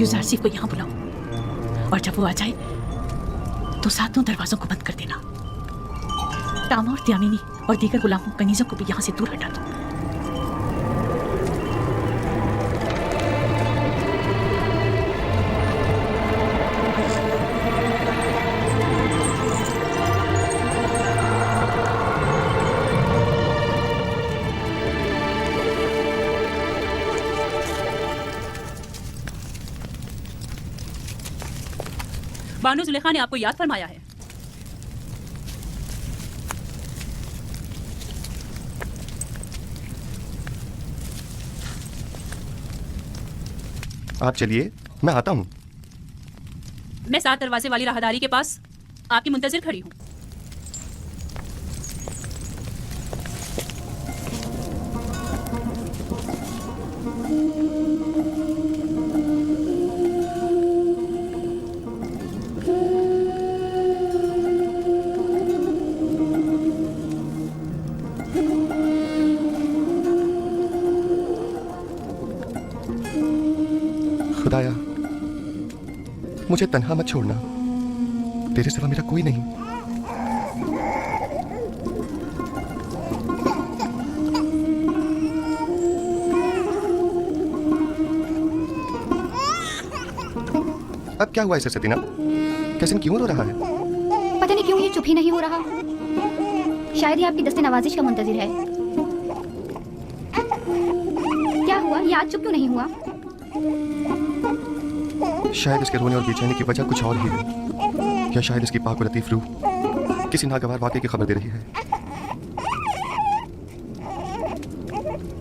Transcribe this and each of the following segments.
युजारसीफ को यहाँ बुलाओ और जब वो आ जाए तो सातों दरवाजों को बंद कर देना। तामा और त्यामिनी और दीगर गुलामों कनीजों को भी यहाँ से दूर हटा दो। बानो जुलेखा ने आपको याद फरमाया है। आप चलिए, मैं आता हूँ। मैं 7 दरवाजे वाली राहदारी के पास आपकी मुंतजिर खड़ी हूँ। खुदाया, मुझे तन्हा मत छोड़ना। तेरे सिवा मेरा कोई नहीं। अब क्या हुआ इसे सतीना? कैसन क्यों रो रहा है? पता नहीं क्यों ये चुप ही नहीं हो रहा। शायद ये आपकी दस्ते नवाजिश का मुंतजिर है। क्या हुआ? ये आज चुप क्यों नहीं हुआ? शायद इसके रोने और बेचैनी की वजह कुछ और ही है, या शायद इसकी पाक और लतीफ रूह किसी नागवार वाक़े की खबर दे रही है।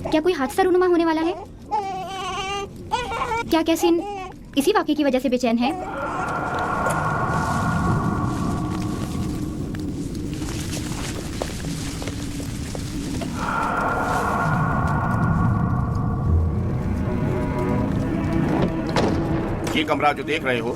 क्या कोई हादसा रूनुमा होने वाला है? क्या कैसिन इसी वाक़े की वजह से बेचैन है? ये कमरा जो देख रहे हो,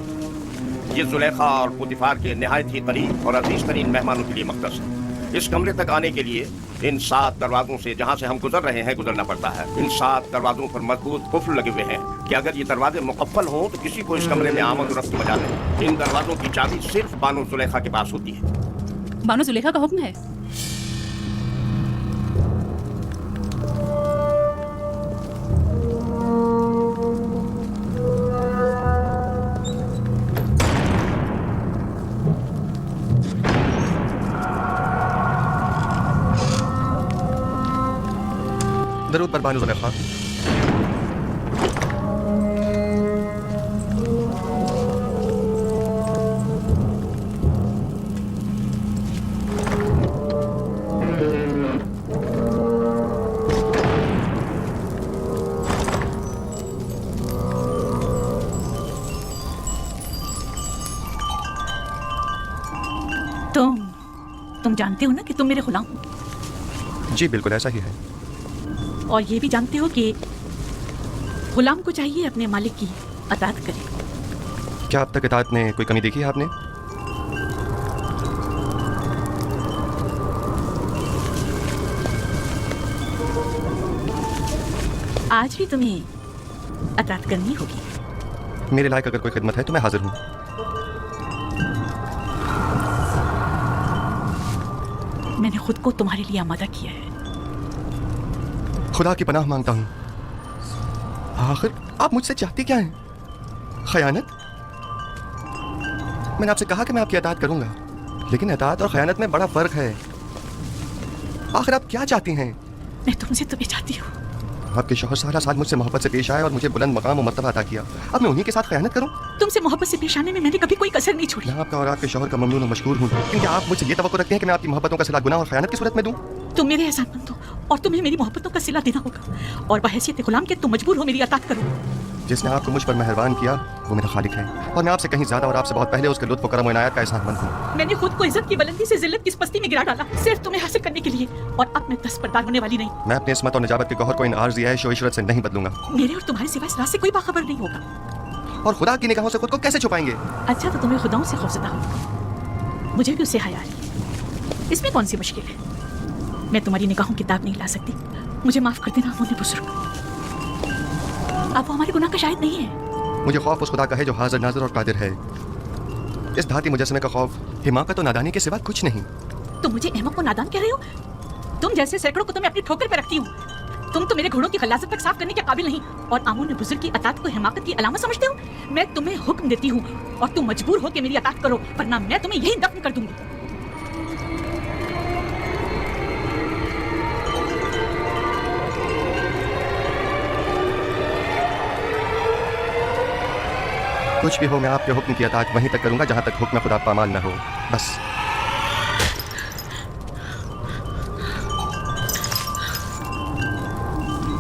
ये जुलेखा और पुतिफार के निहायत ही करीब और अजीज तरीन मेहमानों के लिए मख्तस है। इस कमरे तक आने के लिए इन 7 दरवाजों से जहाँ से हम गुजर रहे हैं गुजरना पड़ता है। इन 7 दरवाजों पर मजबूत कुफ्ल लगे हुए हैं कि अगर ये दरवाजे मुकफ्फल हों तो किसी को इस कमरे में आमद और रफ्त बजा दें। इन दरवाजों की चाबी सिर्फ बानो जुलेखा के पास होती है। बानो जुलेखा का हुक्म है। दरूद पर बानो जुलेखा। तुम जानते हो ना कि तुम मेरे गुलाम हो? जी बिल्कुल ऐसा ही है। और ये भी जानते हो कि गुलाम को चाहिए अपने मालिक की अताअत करे। क्या अब तक इताअत में कोई कमी देखी है आपने? आज भी तुम्हें अताअत करनी होगी। मेरे लायक अगर कोई खिदमत है तो मैं हाजिर हूँ। मैंने खुद को तुम्हारे लिए आमादा किया है। खुदा की पनाह मांगता हूँ। आखिर आप मुझसे चाहती क्या हैं? खयानत? मैंने आपसे कहा कि मैं आपकी अताअत करूंगा, लेकिन अताअत और खयानत में बड़ा फर्क है। आखिर आप क्या चाहती हैं? मैं तुमसे तुम्हें चाहती हूँ। आपके शौहर सारा साथ मुझसे मोहब्बत से पेश आए और मुझे बुलंद मकाम और मर्तबा अता किया। अब मैं उन्हीं के साथ खयानत करूं? तुमसे मोहब्बत से पेश आने में मैंने कभी कोई कसर नहीं छोड़ी। मैं आपका और आपके शौहर का ममनून और मशकूर हूँ, क्योंकि आप मुझसे ये तवक्को रखते हैं कि मैं आपकी मोहब्बतों का सिला गुनाह और खयानत की सूरत में दूं। तुम मेरे एहसानमंद हो और तुम्हें मेरी मोहब्बतों का सिला देना होगा और बहैसियत गुलाम के तुम मजबूर हो मेरी अताअत करो। जिसने आपको मुझ पर मेहरबान किया वो मेरा खालिक है और मैं आपसे कहीं ज्यादा और आपसे बहुत पहले उसके लुत्फ करम और इनायत का एहसानमंद हूँ। मैंने खुद को इज्जत की बुलंदी से जिल्लत की इस पस्ती में गिरा डाला सिर्फ तुम्हें हासिल करने के लिए और अब मैं दस्तबरदार होने वाली नहीं। मैं अपनी इस्मत और निजाबत के गौहर को इन आर्जी ऐश और इशरत से नहीं बदलूंगा। मेरे और तुम्हारे सिवा इस राज से कोई बाखबर नहीं होगा। और खुदा की निगाहों से खुद को कैसे छुपाएंगे? अच्छा तो तुम्हें खुदाओं से खौफजदा हो, मुझे भी उससे हया है। इसमें कौन सी मुश्किल है? मैं तुम्हारी निगाहों की दाग नहीं ला सकती। मुझे माफ कर देना मुन्ने बुजुर्ग। अब वो हमारे गुनाह का शायद नहीं है। मुझे खौफ उस खुदा का है जो हाजिर नाज़िर और कादिर है। इस धाती मुजस्समे का खौफ हिमाकत और नादानी के सिवा कुछ नहीं। तुम मुझे अहमक और नादान कह रहे हो? तुम जैसे सैकड़ों को तो मैं अपनी ठोकर पे रखती हूँ। तुम तो मेरे घोड़ों की खलासत तक साफ करने के काबिल नहीं और आमून ने बुजुर्ग की अताअत को हिमाकत की अलामत समझते हो? मैं तुम्हें हुक्म देती हूँ और तुम मजबूर हो के मेरी अताअत करो, वरना मैं तुम्हें यही दफन कर दूंगी। कुछ भी हो मैं आपके हुक्म की अताअत वहीं तक करूंगा जहां तक हुक्म खुदा पामाल न हो। बस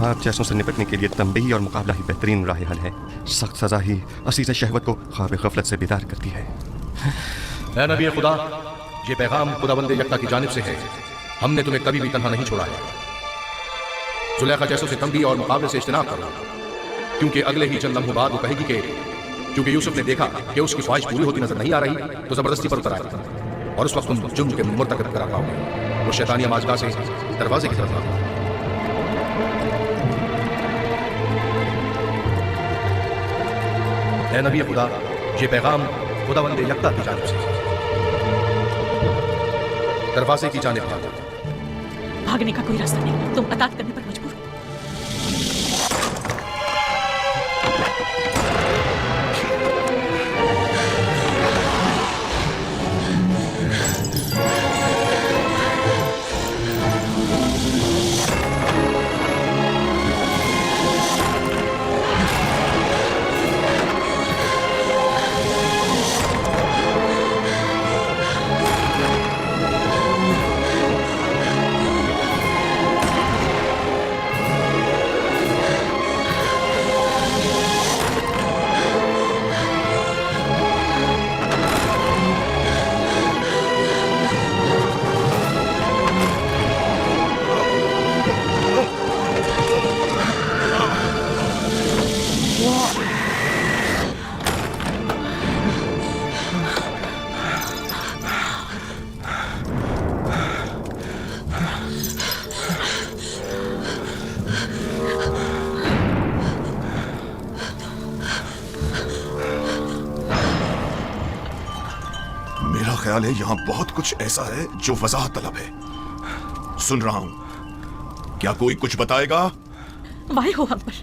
आप जैसों से निपटने के लिए तंबीही और मुकाबला ही बेहतरीन राह हल है। सख्त सजा ही असीज़ शहवत को ख्वाब गफलत से बेदार करती है। ऐ नबी खुदा, ये पैगाम खुदावंद यकता की जानिब से है। हमने तुम्हें कभी भी तन्हा नहीं छोड़ा है। जुलेखा जैसों से तंबीह और मुकाबले से इज्तनाब करो, क्योंकि अगले ही चंद लम्हों बाद वो कहेगी कि क्योंकि यूसुफ ने देखा कि उसकी ख्वाहिश पूरी होती नजर नहीं आ रही तो जबरदस्ती पर उतर आए और उस वक्त तुम जुर्म के मुर्तकब करा पाओगे। वो शैतानिया माजगा से दरवाजे की तरफ भागो। ऐ नबी खुदा, ये पैगाम खुदावंद यकता की जानिब से दरवाजे की जानिब भागो। भागने का कोई रास्ता नहीं, तुम अताअत करने पर मजबूर हो। ख्याल है यहाँ बहुत कुछ ऐसा है जो वजाहत तलब है। सुन रहा हूँ, क्या कोई कुछ बताएगा? वाहे हो हम पर,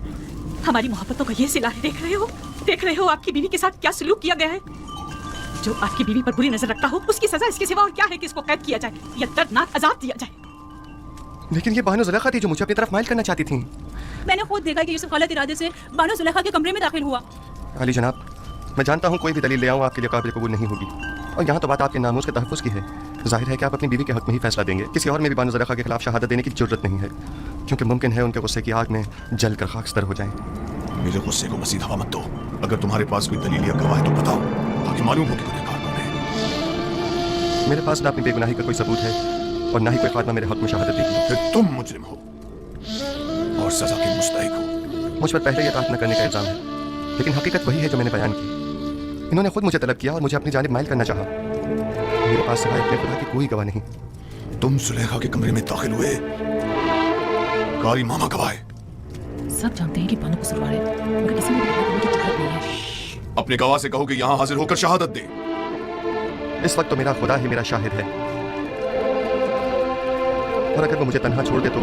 हमारी मोहब्बतों का ये सिला है। देख रहे हो आपकी बीवी के साथ क्या सलूक किया गया है। जो आपकी बीवी पर बुरी नजर रखता हो उसकी सजा इसके सिवा और क्या है कि इसको कैद किया जाए या दर्दनाक अजाब दिया जाए। लेकिन ये बानो जुलेखा थी जो मुझे अपनी तरफ माइल करना चाहती थी। मैंने खुद देखा कि यूसुफ गलत इरादे से बानो जुलेखा के कमरे में दाखिल हुआ। अली जनाब, मैं जानता हूँ कोई भी दलील ले आऊँ आपके लिए काबिल कबूल नहीं होगी और यहाँ तो बात आपके नामूस के तहफ़्फ़ुज़ की है। जाहिर है कि आप अपनी बीवी के हक में ही फैसला देंगे। किसी और में भी बानो जुलेखा के खिलाफ शहादत देने की जरूरत नहीं है, क्योंकि मुमकिन है उनके गुस्से की आग में जल कर खाकस्तर हो जाएं। मेरे गुस्से को मज़ीद हवा मत दो। अगर तुम्हारे पास कोई दलील या गवाह है तो बताओ, ताकि मालूम हो कि गुनहगार कौन है। मेरे पास ना अपनी बेगुनाही का कोई सबूत है और ना ही कोई खात्मा मेरे हक में शहादत देगी। फिर तुम मुजरिम हो और सजा के मुस्तहिक हो। मुझ पर पहले यह ताक न करने का इल्ज़ाम है, लेकिन हकीकत वही है जो मैंने बयान की। इन्होंने खुद मुझे तलब किया और मुझे अपनी जानिब माइल करना चाहा। मेरे पास सिवाय अपने खुदा की कोई गवाह नहीं। तुम जुलेखा के कमरे में दाखिल हुए, कारी मामा गवाह है। सब जानते हैं कि बानो कसूरवार है, मगर किसी ने भी की जरूरत नहीं है। अपने गवाह से कहो कि यहाँ हाजिर होकर शहादत दे। इस वक्त तो मेरा खुदा ही मेरा शाहिद है, और अगर वो मुझे तन्हा छोड़ दे तो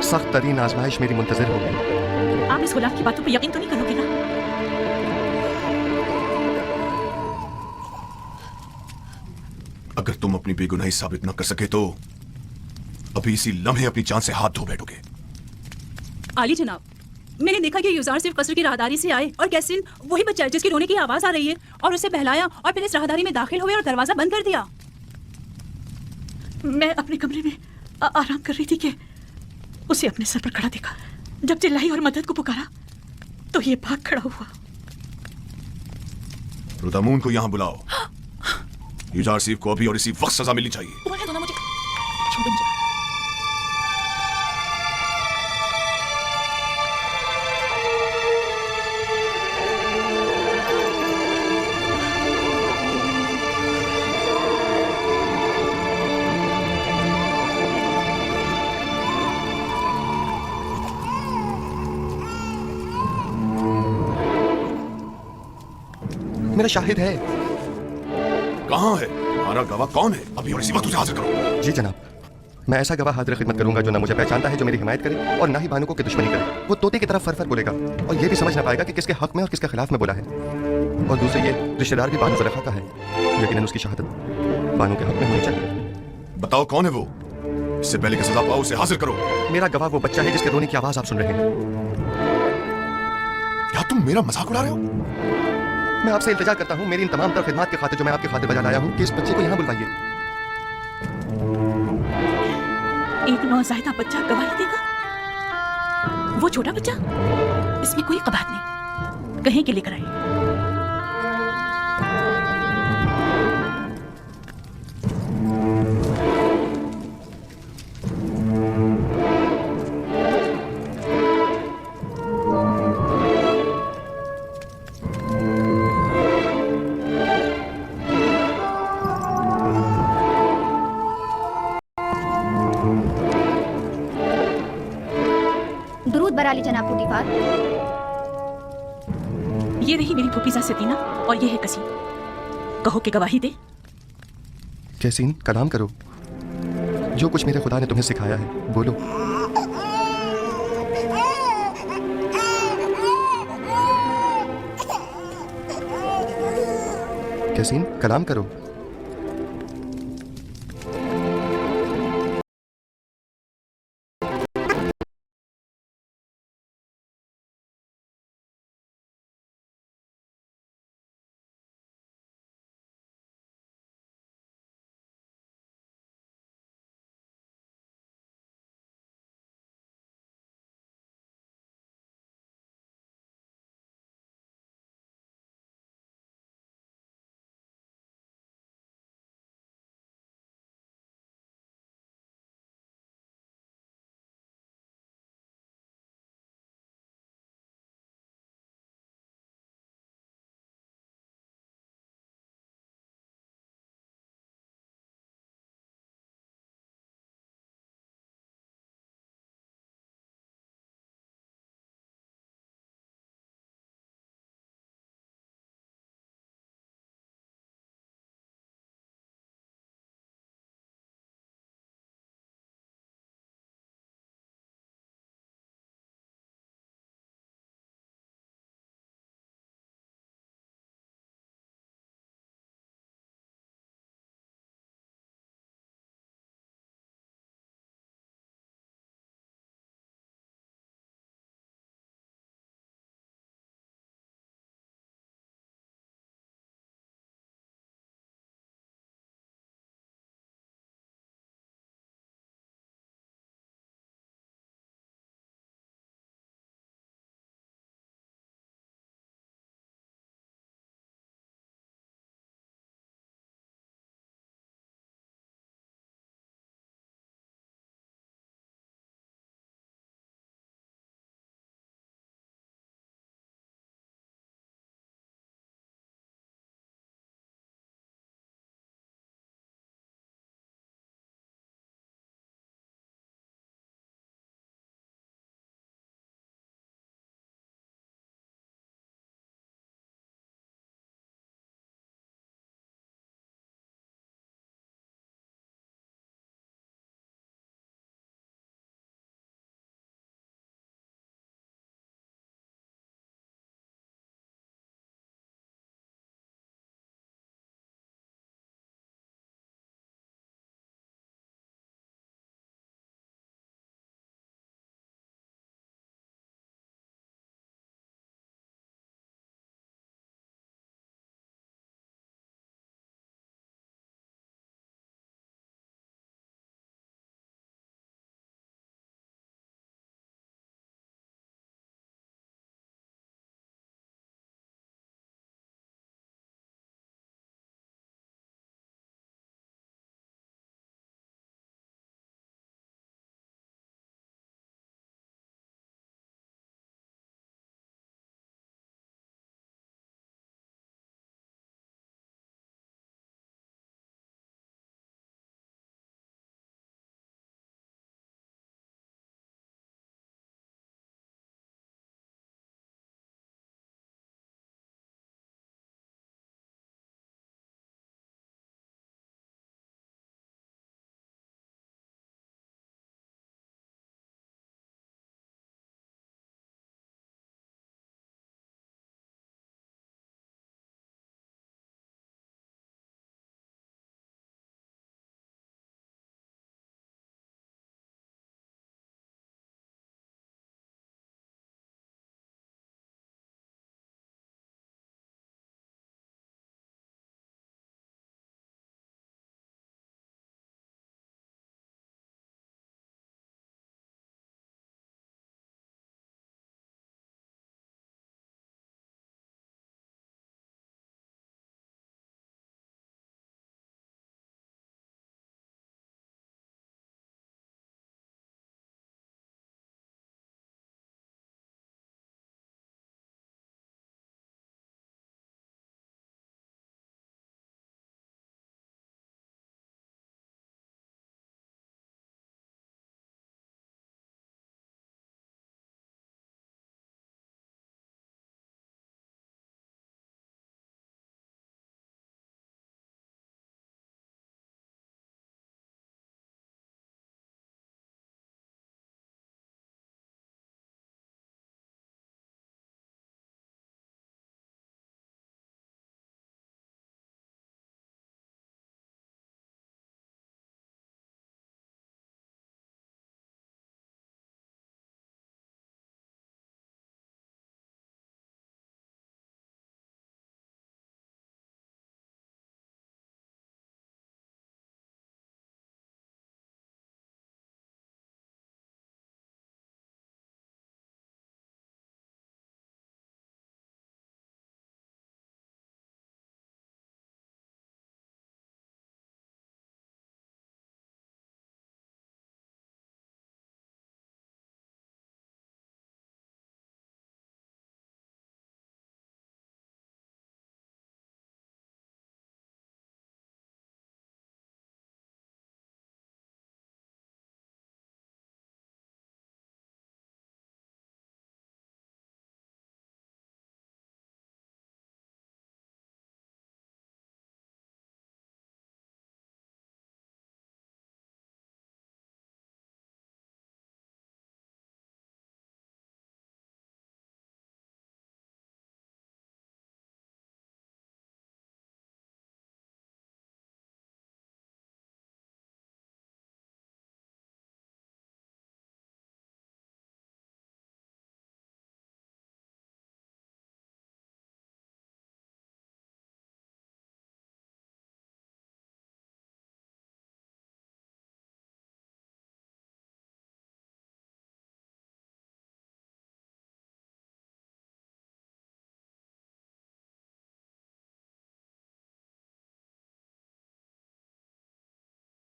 सख्त तरीन आजमाइश मेरी मुंतजिर होगी। आप इस गुलाम की बातों पर यकीन तो नहीं करोगे ना? अगर तुम अपनी बेगुनाही साबित न कर सके तो अभी इसी लम्हे अपनी जान से हाथ धो बैठोगे। आली जनाब, मैंने देखा कि युजार सिर्फ कसर की राहदारी से आए और कैसिन वही बच्चा है जिसकी रोने की आवाज आ रही है, और उसे बहलाया और फिर इस राहदारी में दाखिल हुए और दरवाजा बंद कर दिया। मैं अपने कमरे में आराम कर रही थी कि उसे अपने सर पर खड़ा देखा। जब चिल्लाई और मदद को पुकारा तो ये भाग खड़ा हुआ। रुदामून को यहाँ बुलाओ। यूजारसीफ को अभी और इसी वक्त सजा मिलनी चाहिए। बोलने दो ना मुझे, छोड़ो मुझे। मेरा शाहिद है। कहाँ है हमारा गवाह? कौन है? अभी और इसी वक्त उसे हाजिर करो। जी जनाब, मैं ऐसा गवाह हाजिर खिदमत करूंगा जो ना मुझे पहचानता है, जो मेरी हिमायत करे और ना ही बानो को दुश्मनी करे। वो तोते की तरफ फर बोलेगा और ये भी समझ ना पाएगा कि किसके हक में और किसके खिलाफ में बोला है। और दूसरे ये रिश्तेदार भी बानो ज़ुलेखा का है, यकीनन उसकी शहादत बानो के हक में होनी चाहिए। बताओ कौन है वो? इससे पहले कि सजा पाओ उसे हाजिर करो। मेरा गवाह वो बच्चा है जिसके रोने की आवाज आप सुन रहे हैं। क्या तुम मेरा मजाक उड़ा रहे हो? मैं आपसे इल्तिजा करता हूँ, मेरी इन तमाम तर खिदमत के खातिर जो मैं आपके खातिर बजा लाया हूँ, कि इस बच्चे को यहाँ बुलवाइए। एक नौज़ायदा बच्चा गवाही देगा? वो छोटा बच्चा? इसमें कोई कबात नहीं, कहीं के लेकर आए। दुरूद बराली जनाब पुटीफार। ये रही मेरी फुफीजा सतीना और ये है कसीम। कहो कि गवाही दे। कैसीन, कलाम करो। जो कुछ मेरे खुदा ने तुम्हें सिखाया है बोलो। कैसीन, कलाम करो।